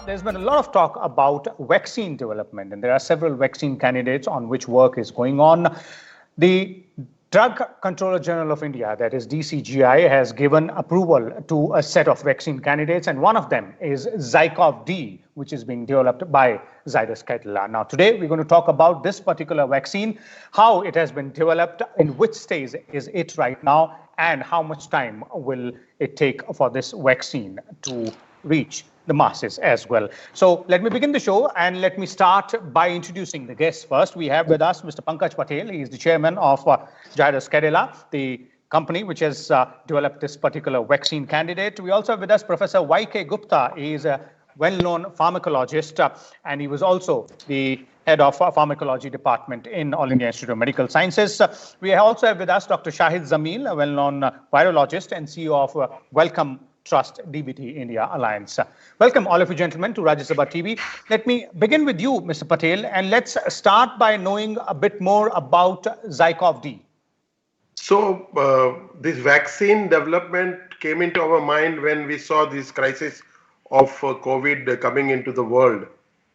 there's been a lot of talk about vaccine development, and there are several vaccine candidates on which work is going on. The Drug Controller General of India, that is DCGI, has given approval to a set of vaccine candidates, and one of them is ZyCoV-D, which is being developed by Zydus Cadila. Now, today we're going to talk about this particular vaccine, how it has been developed, in which stage is it right now, and how much time will it take for this vaccine to reach the masses as well. So let me begin the show, and let me start by introducing the guests first. We have with us Mr. Pankaj Patel. He is the chairman of Zydus Cadila, the company which has developed this particular vaccine candidate. We also have with us Professor Y.K. Gupta. He is a well-known pharmacologist, and he was also the head of pharmacology department in All India Institute of Medical Sciences. We also have with us Dr. Shahid Zamil, a well-known virologist and CEO of Wellcome Trust DBT India Alliance. Welcome all of you gentlemen to Rajya Sabha TV. Let me begin with you, Mr. Patel, and let's start by knowing a bit more about ZyCoV-D. So this vaccine development came into our mind when we saw this crisis of COVID coming into the world.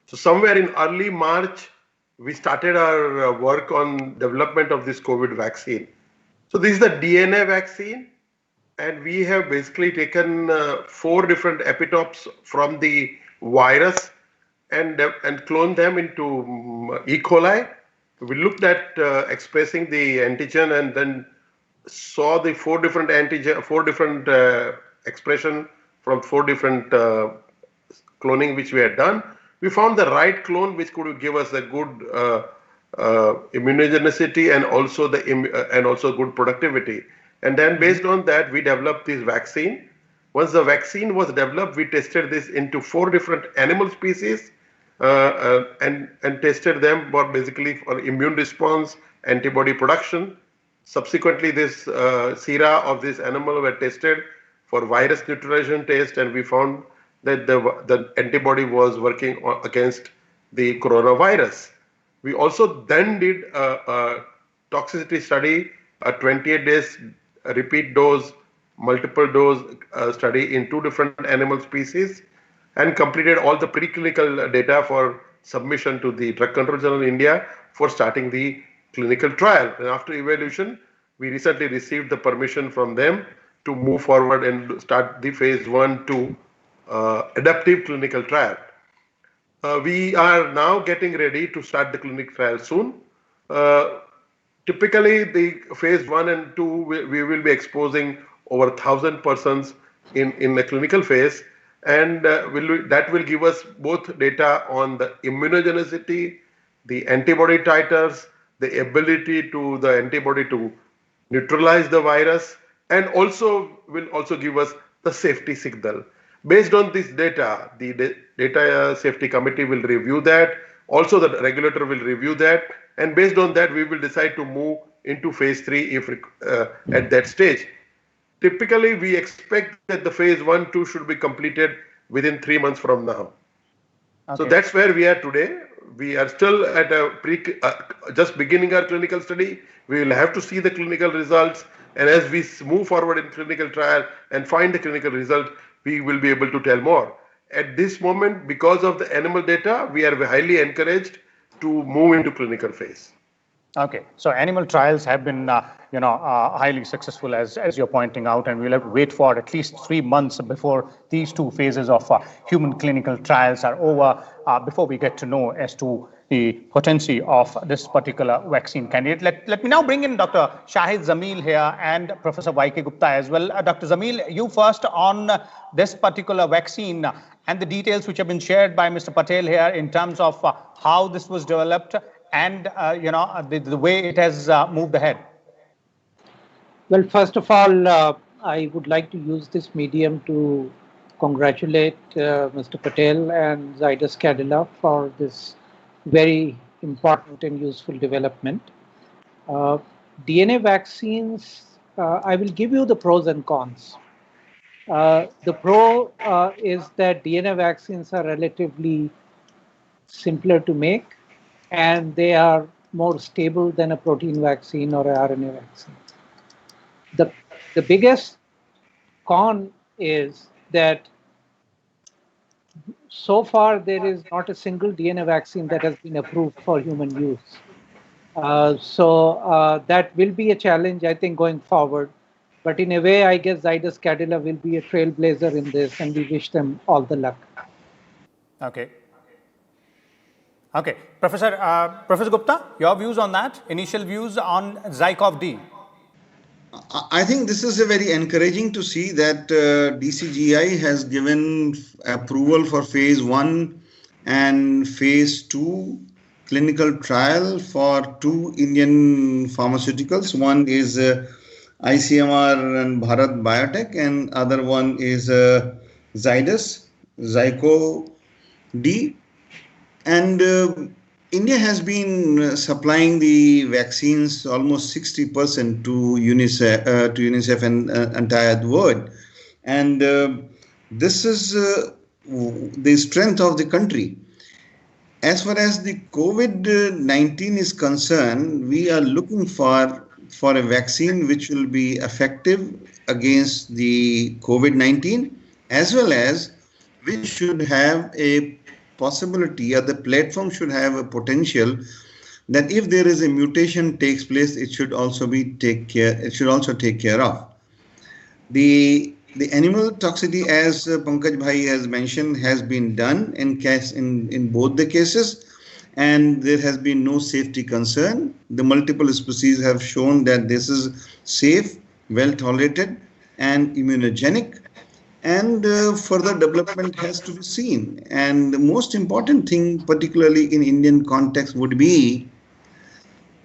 So somewhere in early March, we started our work on development of this COVID vaccine. So this is the DNA vaccine. And we have basically taken 4 different epitopes from the virus and cloned them into E. coli. We looked at expressing the antigen and then saw the 4 different antigen, 4 different expression from 4 different cloning which we had done. We found the right clone which could give us a good immunogenicity and also good productivity. And then based on that, we developed this vaccine. Once the vaccine was developed, we tested this into 4 different animal species and tested them for basically for immune response, antibody production. Subsequently, this sera of this animal were tested for virus neutralization test, and we found that the antibody was working against the coronavirus. We also then did a toxicity study, a 28 days repeat dose, multiple dose study in 2 different animal species, and completed all the preclinical data for submission to the Drug Control General of India for starting the clinical trial. And after evaluation, we recently received the permission from them to move forward and start the phase 1/2 adaptive clinical trial. We are now getting ready to start the clinical trial soon. Typically, the phase 1 and 2, we will be exposing over 1,000 persons in the clinical phase, and that will give us both data on the immunogenicity, the antibody titers, the ability to the antibody to neutralize the virus, and will also give us the safety signal. Based on this data, the Data Safety Committee will review that. Also, the regulator will review that. And based on that, we will decide to move into phase 3 if at that stage. Typically, we expect that the phase 1/2 should be completed within 3 months from now. Okay. So that's where we are today. We are still at just beginning our clinical study. We will have to see the clinical results. And as we move forward in clinical trial and find the clinical result, we will be able to tell more. At this moment, because of the animal data, we are highly encouraged to move into clinical phase. Okay, so animal trials have been, highly successful, as you're pointing out, and we'll have to wait for at least 3 months before these 2 phases of human clinical trials are over, before we get to know as to the potency of this particular vaccine candidate. Let me now bring in Dr. Shahid Zamil here and Professor Y.K. Gupta as well. Dr. Zamil, you first on this particular vaccine and the details which have been shared by Mr. Patel here in terms of how this was developed and the way it has moved ahead. Well, first of all, I would like to use this medium to congratulate Mr. Patel and Zydus Cadila for this very important and useful development. DNA vaccines, I will give you the pros and cons. The pro is that DNA vaccines are relatively simpler to make, and they are more stable than a protein vaccine or an RNA vaccine. The biggest con is that So far, there is not a single DNA vaccine that has been approved for human use. So that will be a challenge, I think, going forward. But in a way, I guess Zydus Cadila will be a trailblazer in this, and we wish them all the luck. Okay. Okay. Professor Gupta, your views on that? Initial views on ZyCoV-D? I think this is a very encouraging to see that DCGI has given approval for phase 1 and phase 2 clinical trial for two Indian pharmaceuticals. One is ICMR and Bharat Biotech, and other one is Zydus, Zyco D. And India has been supplying the vaccines almost 60% to UNICEF and entire world. And this is the strength of the country. As far as the COVID-19 is concerned, we are looking for a vaccine which will be effective against the COVID-19, as well as which should have a possibility, or the platform should have a potential that if there is a mutation takes place, it should also take care of. The animal toxicity, as Pankaj Bhai has mentioned, has been done in both the cases, and there has been no safety concern. The multiple species have shown that this is safe, well tolerated, and immunogenic. And further development has to be seen. And the most important thing, particularly in Indian context, would be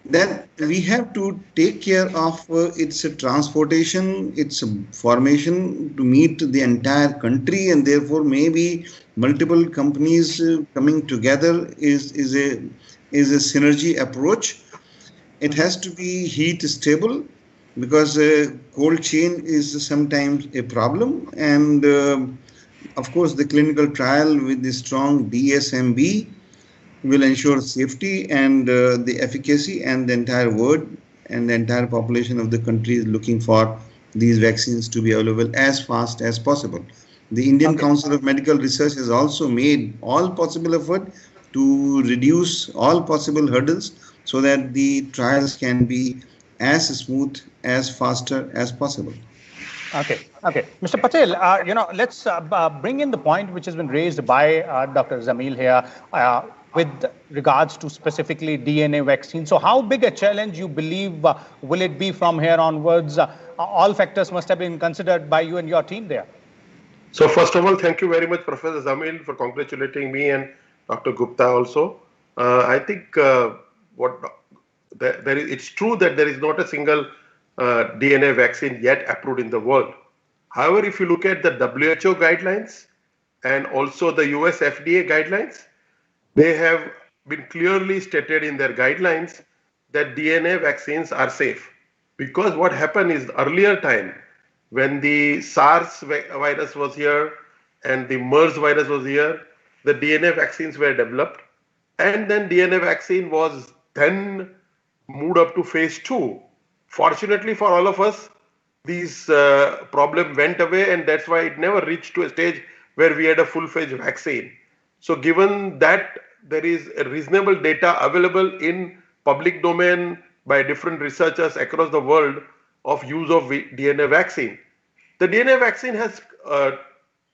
that we have to take care of its transportation, its formation to meet the entire country, and therefore maybe multiple companies coming together is a synergy approach. It has to be heat stable, because cold chain is sometimes a problem, and of course the clinical trial with the strong DSMB will ensure safety and the efficacy, and the entire world and the entire population of the country is looking for these vaccines to be available as fast as possible. The Indian Council of Medical Research has also made all possible effort to reduce all possible hurdles so that the trials can be as smooth, as faster as possible. Okay. Mr. Patel, let's bring in the point which has been raised by Dr. Zamil here with regards to specifically DNA vaccine. So how big a challenge you believe will it be from here onwards? All factors must have been considered by you and your team there. So first of all, thank you very much, Professor Zamil, for congratulating me and Dr. Gupta also. I think it's true that there is not a single DNA vaccine yet approved in the world. However, if you look at the WHO guidelines and also the US FDA guidelines, they have been clearly stated in their guidelines that DNA vaccines are safe. Because what happened is earlier time, when the SARS virus was here and the MERS virus was here, the DNA vaccines were developed, and then DNA vaccine was then moved up to phase 2. Fortunately for all of us, these problem went away, and that's why it never reached to a stage where we had a full-fledged vaccine. So given that there is a reasonable data available in public domain by different researchers across the world of use of DNA vaccine, the DNA vaccine has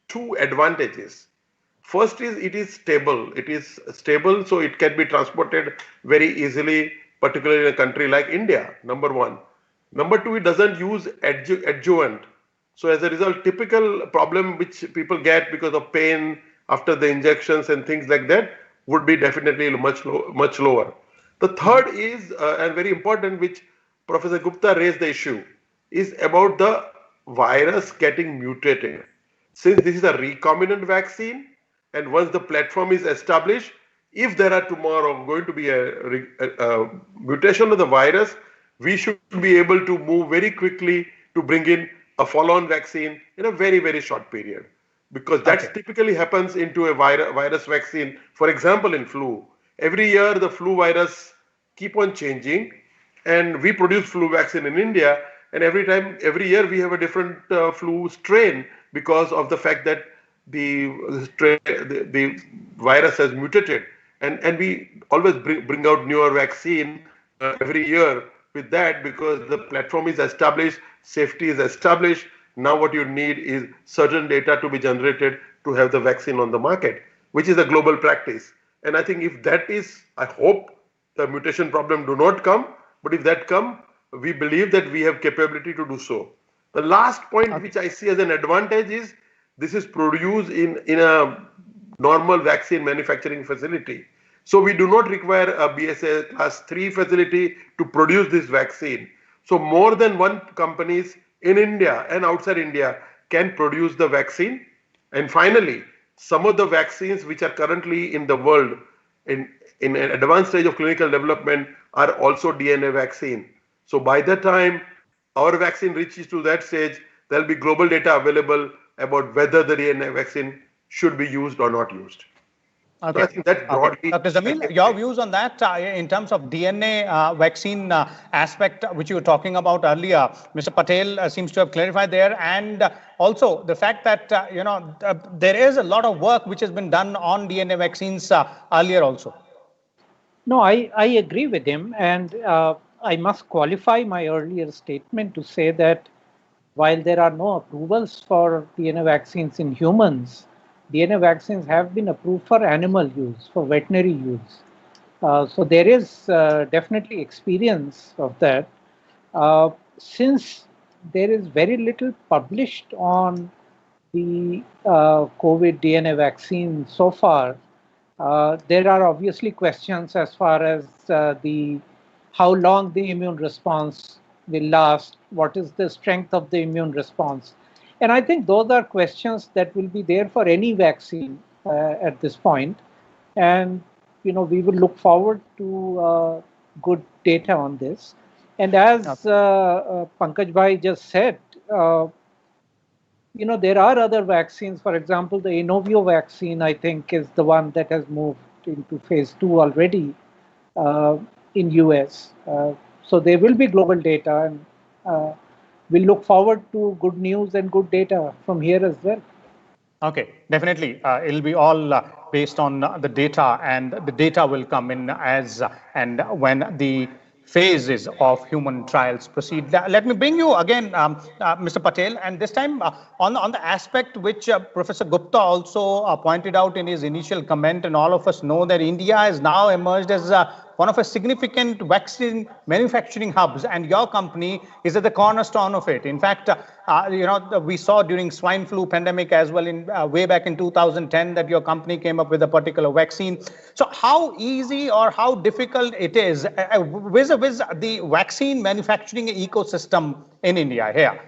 two advantages. First is it is stable. It is stable, so it can be transported very easily, particularly in a country like India, number one. Number two, it doesn't use adjuvant. So as a result, typical problem which people get because of pain after the injections and things like that would be definitely much lower. The third is, and very important, which Professor Gupta raised the issue, is about the virus getting mutated. Since this is a recombinant vaccine, and once the platform is established, if there are tomorrow going to be a mutation of the virus, we should be able to move very quickly to bring in a follow-on vaccine in a very, very short period. Because that typically happens into a virus vaccine. For example, in flu, every year the flu virus keep on changing, and we produce flu vaccine in India, and every year we have a different flu strain because of the fact that the virus has mutated, and we always bring out newer vaccine every year with that, because the platform is established, safety is established. Now what you need is certain data to be generated to have the vaccine on the market, which is a global practice. And I think if that is, I hope the mutation problem do not come, but if that come, we believe that we have capability to do so. The last point which I see as an advantage is this is produced in a normal vaccine manufacturing facility. So we do not require a BSA class 3 facility to produce this vaccine. So more than one companies in India and outside India can produce the vaccine. And finally, some of the vaccines which are currently in the world in an advanced stage of clinical development are also DNA vaccine. So by the time our vaccine reaches to that stage, there will be global data available about whether the DNA vaccine should be used or not used. Okay. So I think that broadly. Dr. Zamil, your views on that in terms of DNA vaccine aspect, which you were talking about earlier. Mr. Patel seems to have clarified there, and also the fact that there is a lot of work which has been done on DNA vaccines earlier also. No, I agree with him, and I must qualify my earlier statement to say that while there are no approvals for DNA vaccines in humans, DNA vaccines have been approved for animal use, for veterinary use. So there is definitely experience of that. Since there is very little published on the COVID DNA vaccine so far, there are obviously questions as far as how long the immune response will last, what is the strength of the immune response. And I think those are questions that will be there for any vaccine at this point. And, we will look forward to good data on this. And as Pankaj Bhai just said, there are other vaccines. For example, the Inovio vaccine, I think, is the one that has moved into phase 2 already in US. So there will be global data, and we'll look forward to good news and good data from here as well. Okay, definitely. It'll be all based on the data, and the data will come in as and when the phases of human trials proceed. Let me bring you again, Mr. Patel, and this time on the aspect which Professor Gupta also pointed out in his initial comment, and all of us know that India has now emerged as one of a significant vaccine manufacturing hubs, and your company is at the cornerstone of it. In fact, we saw during swine flu pandemic as well in way back in 2010 that your company came up with a particular vaccine. So how easy or how difficult it is with the vaccine manufacturing ecosystem in India here?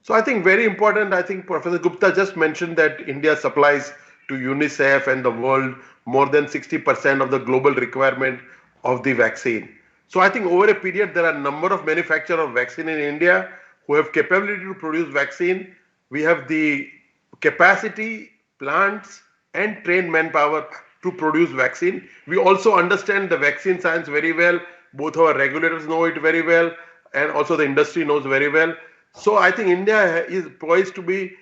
So I think very important, I think Professor Gupta just mentioned that India supplies to UNICEF and the world more than 60% of the global requirement of the vaccine. So I think over a period, there are a number of manufacturers of vaccine in India who have capability to produce vaccine. We have the capacity, plants, and trained manpower to produce vaccine. We also understand the vaccine science very well. Both our regulators know it very well, and also the industry knows very well. So I think India is poised to be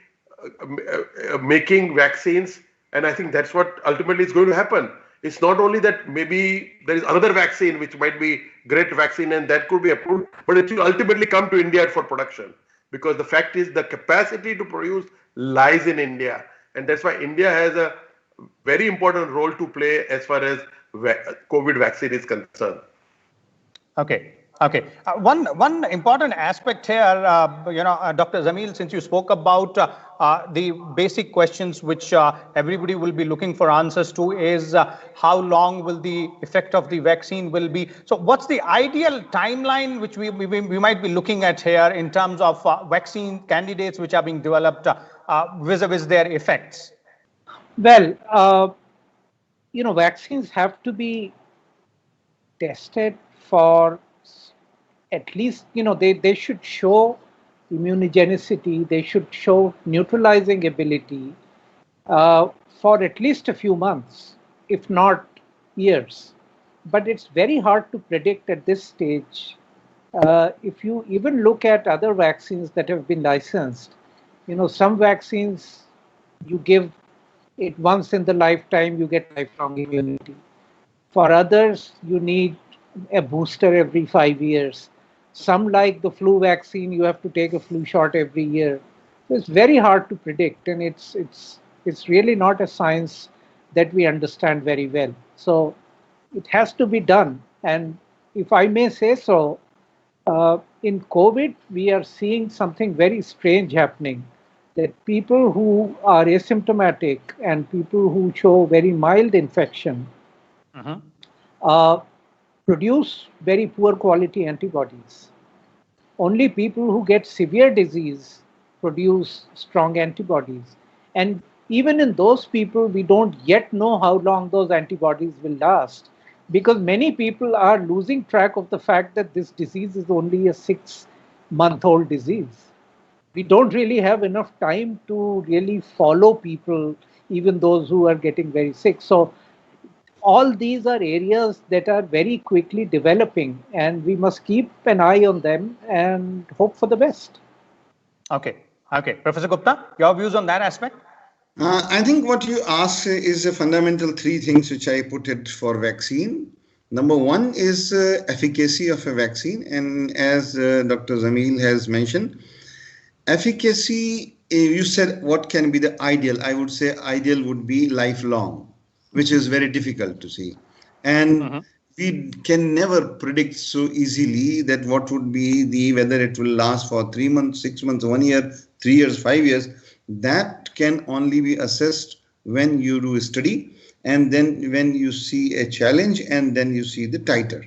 making vaccines, and I think that's what ultimately is going to happen. It's not only that maybe there is another vaccine which might be great vaccine and that could be approved, but it will ultimately come to India for production, because the fact is the capacity to produce lies in India, and that's why India has a very important role to play as far as COVID vaccine is concerned. Okay. One important aspect here, Dr. Zamil, since you spoke about the basic questions which everybody will be looking for answers to, is how long will the effect of the vaccine will be? So what's the ideal timeline which we might be looking at here in terms of vaccine candidates which are being developed vis-a-vis their effects? Well, vaccines have to be tested for at least, they should show immunogenicity, they should show neutralizing ability for at least a few months, if not years. But it's very hard to predict at this stage. If you even look at other vaccines that have been licensed, some vaccines you give it once in the lifetime, you get lifelong immunity. For others, you need a booster every 5 years. Some, like the flu vaccine, you have to take a flu shot every year. So it's very hard to predict, and it's really not a science that we understand very well. So it has to be done. And if I may say so, in COVID, we are seeing something very strange happening, that people who are asymptomatic and people who show very mild infection Mhm. uh, produce very poor quality antibodies. Only people who get severe disease produce strong antibodies. And even in those people, we don't yet know how long those antibodies will last, because many people are losing track of the fact that this disease is only a 6-month old disease. We don't really have enough time to really follow people, even those who are getting very sick. So all these are areas that are very quickly developing, and we must keep an eye on them and hope for the best. Okay. Okay. Professor Gupta, your views on that aspect? I think what you asked is a fundamental three things which I put it for vaccine. Number one is efficacy of a vaccine, and as Dr. Zamil has mentioned, efficacy. You said what can be the ideal? I would say ideal would be lifelong, which is very difficult to see, and Mhm. we can never predict so easily that what would be the whether it will last for 3 months, 6 months, 1 year, 3 years, 5 years. That can only be assessed when you do a study, and then when you see a challenge, and then you see the titer.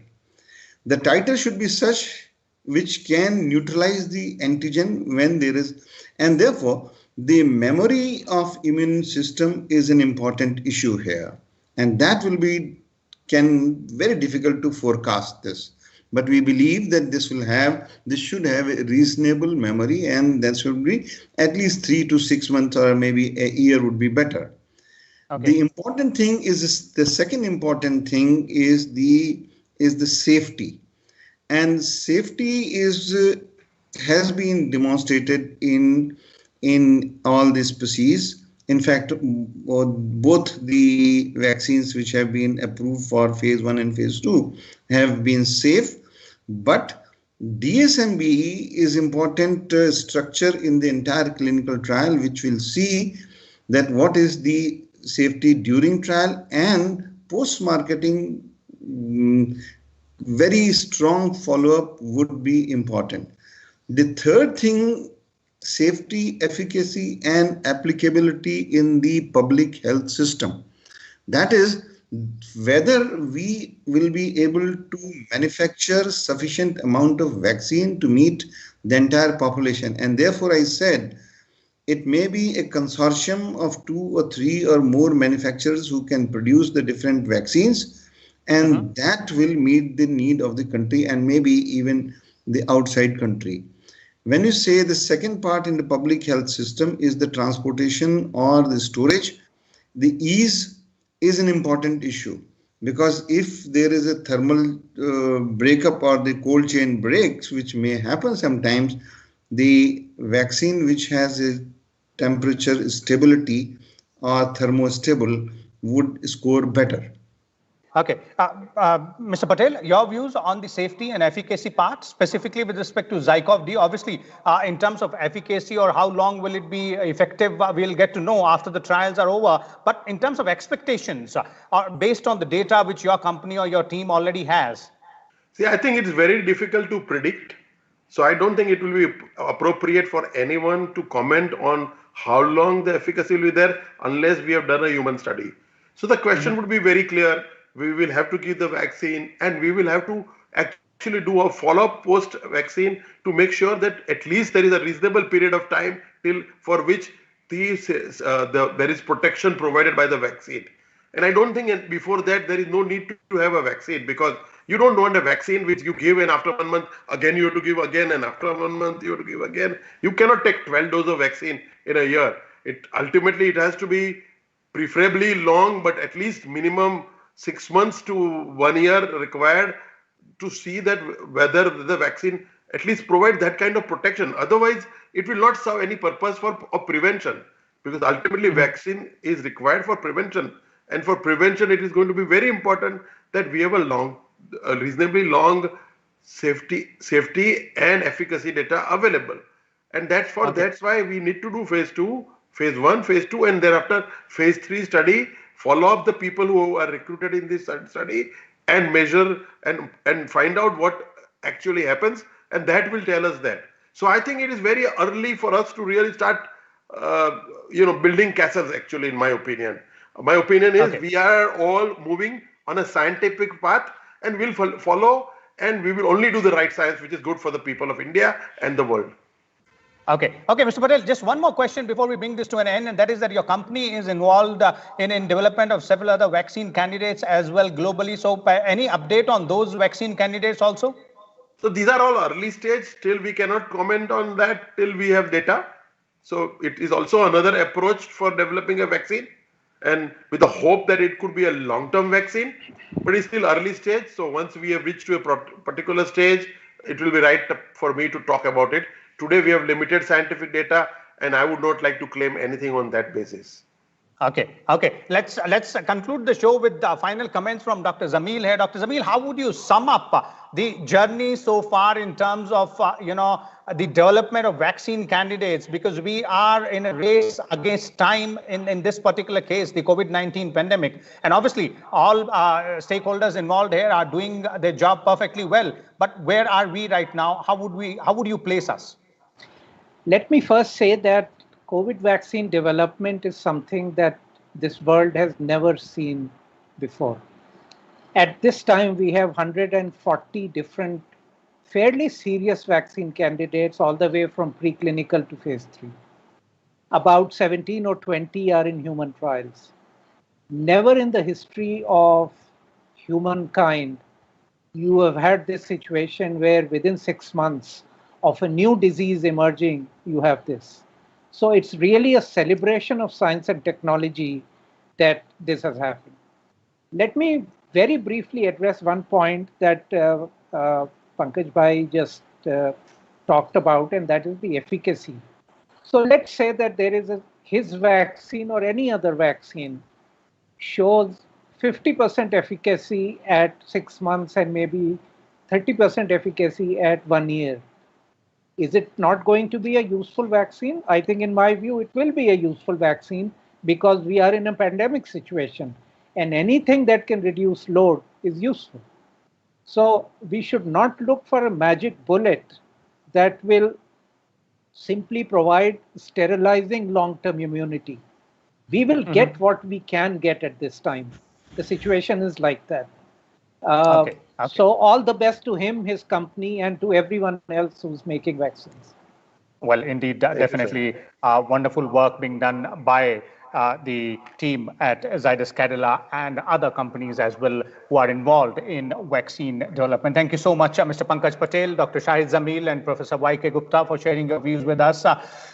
The titer should be such which can neutralize the antigen when there is, and therefore the memory of immune system is an important issue here, and that will be can very difficult to forecast this. But we believe that this should have a reasonable memory, and that should be at least 3 to 6 months or maybe a year would be better. The Okay. important thing is the second important thing is the safety, and safety is has been demonstrated in all the species. In fact, both the vaccines which have been approved for phase 1 and phase 2 have been safe, but DSMB is important structure in the entire clinical trial, which will see that what is the safety during trial and post-marketing. Very strong follow-up would be important. The third thing, safety, efficacy, and applicability in the public health system. That is, whether we will be able to manufacture sufficient amount of vaccine to meet the entire population. And therefore, I said it may be a consortium of 2 or 3 or more manufacturers who can produce the different vaccines, Mhm. and that will meet the need of the country and maybe even the outside country. When you say the second part in the public health system is the transportation or the storage, the ease is an important issue, because if there is a thermal breakup or the cold chain breaks, which may happen sometimes, the vaccine which has a temperature stability or thermostable would score better. Okay. Mr. Patel, your views on the safety and efficacy part, specifically with respect to ZyCoV-D. Obviously, in terms of efficacy or how long will it be effective, we'll get to know after the trials are over. But in terms of expectations, based on the data which your company or your team already has. See, I think it's very difficult to predict. So I don't think it will be appropriate for anyone to comment on how long the efficacy will be there unless we have done a human study. So the question Mhm. would be very clear. We will have to give the vaccine, and we will have to actually do a follow-up post-vaccine to make sure that at least there is a reasonable period of time till for which there is protection provided by the vaccine. And I don't think before that there is no need to have a vaccine, because you don't want a vaccine which you give and after 1 month again you have to give again, and after 1 month you have to give again. You cannot take 12 doses of vaccine in a year. It ultimately it has to be preferably long, but at least minimum 6 months to 1 year required to see that whether the vaccine at least provide that kind of protection. Otherwise, it will not serve any purpose for of prevention. because ultimately vaccine is required for prevention. And for prevention, it is going to be very important that we have a reasonably long safety and efficacy data available. And that's why we need to do phase 2, phase 1, phase 2, and thereafter phase 3 study, follow up the people who are recruited in this study and measure and find out what actually happens, and that will tell us that. So I think it is very early for us to really start building castles, actually, in my opinion. My opinion is we are all moving on a scientific path and we'll follow, and we will only do the right science, which is good for the people of India and the world. Okay, Mr. Patel, just one more question before we bring this to an end, and that is that your company is involved in development of several other vaccine candidates as well globally. So any update on those vaccine candidates also? So these are all early stage. Still, we cannot comment on that till we have data. So it is also another approach for developing a vaccine, and with the hope that it could be a long-term vaccine, but it's still early stage. So once we have reached to a particular stage, it will be right for me to talk about it. Today we have limited scientific data, and I would not like to claim anything on that basis. Okay. Let's conclude the show with the final comments from Dr. Zamil here. Dr. Zamil, how would you sum up the journey so far in terms of the development of vaccine candidates? Because we are in a race against time in this particular case, the COVID-19 pandemic, and obviously all stakeholders involved here are doing their job perfectly well. But where are we right now? How would you place us? Let me first say that COVID vaccine development is something that this world has never seen before. At this time, we have 140 different fairly serious vaccine candidates all the way from preclinical to phase 3. About 17 or 20 are in human trials. Never in the history of humankind you have had this situation where within 6 months of a new disease emerging, you have this. So it's really a celebration of science and technology that this has happened. Let me very briefly address one point that Pankaj Bhai just talked about, and that is the efficacy. So let's say that there is his vaccine or any other vaccine shows 50% efficacy at 6 months and maybe 30% efficacy at 1 year. Is it not going to be a useful vaccine? I think in my view, it will be a useful vaccine because we are in a pandemic situation and anything that can reduce load is useful. So we should not look for a magic bullet that will simply provide sterilizing long-term immunity. We will get what we can get at this time. The situation is like that. So all the best to him, his company, and to everyone else who's making vaccines. Well, indeed, definitely wonderful work being done by the team at Zydus Cadila and other companies as well who are involved in vaccine development. Thank you so much, Mr. Pankaj Patel, Dr. Shahid Zamil, and Professor Y.K. Gupta for sharing your views with us.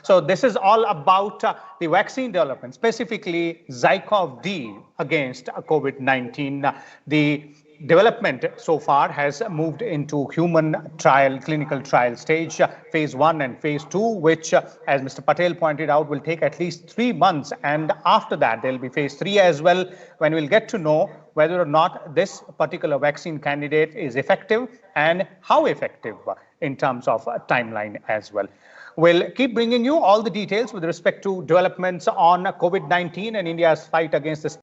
So this is all about the vaccine development, specifically ZyCoV-D against COVID-19. The development so far has moved into human trial, clinical trial stage, phase 1 and phase 2, which, as Mr. Patel pointed out, will take at least 3 months. And after that, there'll be phase 3 as well, when we'll get to know whether or not this particular vaccine candidate is effective and how effective in terms of timeline as well. We'll keep bringing you all the details with respect to developments on COVID-19 and India's fight against this